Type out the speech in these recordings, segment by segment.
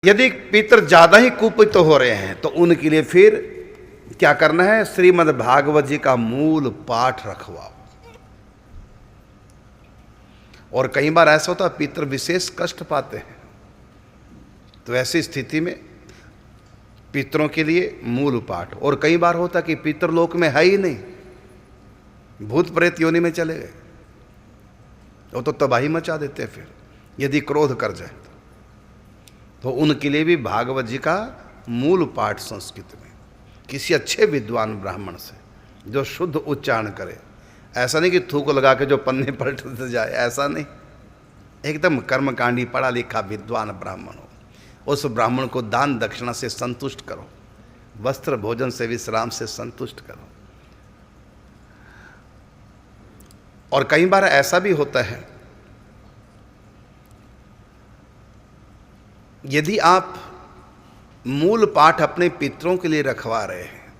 यदि पितर ज्यादा ही कुपित हो रहे हैं तो उनके लिए फिर क्या करना है? श्रीमद् भागवत जी का मूल पाठ रखवाओ। और कई बार ऐसा होता है पितर विशेष कष्ट पाते हैं, तो ऐसी स्थिति में पितरों के लिए मूल पाठ। और कई बार होता कि पितरलोक में है ही नहीं, भूत प्रेत योनि में चले गए, वो तो तबाही मचा देते हैं। फिर यदि क्रोध कर जाए तो उनके लिए भी भागवत जी का मूल पाठ संस्कृत में किसी अच्छे विद्वान ब्राह्मण से जो शुद्ध उच्चारण करे। ऐसा नहीं कि थूक लगा के जो पन्ने पलटते जाए, ऐसा नहीं। एकदम कर्मकांडी पढ़ा लिखा विद्वान ब्राह्मण हो, उस ब्राह्मण को दान दक्षिणा से संतुष्ट करो, वस्त्र भोजन से विश्राम से संतुष्ट करो। और कई बार ऐसा भी होता है, यदि आप मूल पाठ अपने पितरों के लिए रखवा रहे हैं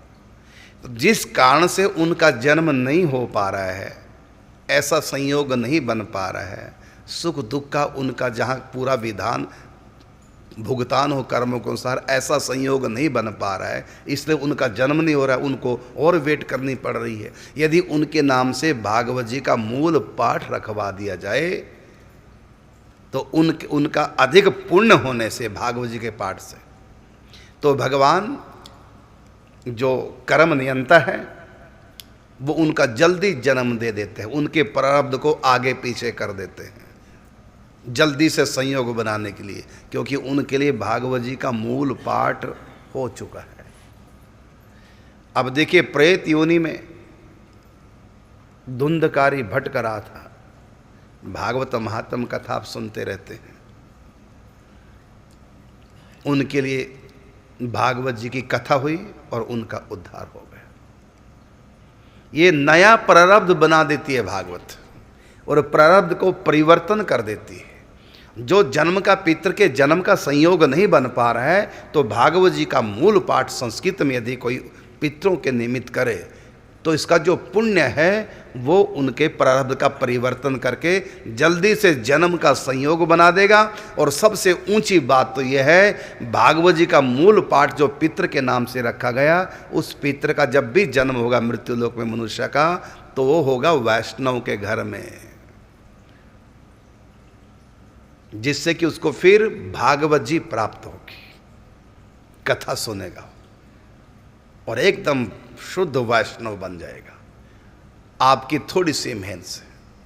तो जिस कारण से उनका जन्म नहीं हो पा रहा है, ऐसा संयोग नहीं बन पा रहा है, सुख दुख का उनका जहाँ पूरा विधान भुगतान हो कर्मों के अनुसार, ऐसा संयोग नहीं बन पा रहा है, इसलिए उनका जन्म नहीं हो रहा है, उनको और वेट करनी पड़ रही है। यदि उनके नाम से भागवत जी का मूल पाठ रखवा दिया जाए तो उनका अधिक पुण्य होने से, भागवत जी के पाठ से, तो भगवान जो कर्म नियंता है वो उनका जल्दी जन्म दे देते हैं, उनके प्रारब्ध को आगे पीछे कर देते हैं जल्दी से संयोग बनाने के लिए, क्योंकि उनके लिए भागवत जी का मूल पाठ हो चुका है। अब देखिए, प्रेत योनि में धुंधकारी भटक रहा था, भागवत महात्म कथा आप सुनते रहते हैं, उनके लिए भागवत जी की कथा हुई और उनका उद्धार हो गया। ये नया प्रारब्ध बना देती है भागवत, और प्रारब्ध को परिवर्तन कर देती है। जो जन्म का पितर के जन्म का संयोग नहीं बन पा रहा है, तो भागवत जी का मूल पाठ संस्कृत में यदि कोई पितरों के निमित्त करे तो इसका जो पुण्य है वो उनके प्रारब्ध का परिवर्तन करके जल्दी से जन्म का संयोग बना देगा। और सबसे ऊंची बात तो यह है, भागवत जी का मूल पाठ जो पितर के नाम से रखा गया, उस पितर का जब भी जन्म होगा मृत्युलोक में मनुष्य का, तो वो होगा वैष्णव के घर में, जिससे कि उसको फिर भागवत जी प्राप्त होगी, कथा सुनेगा और एकदम शुद्ध वैष्णव बन जाएगा आपकी थोड़ी सी मेहनत से।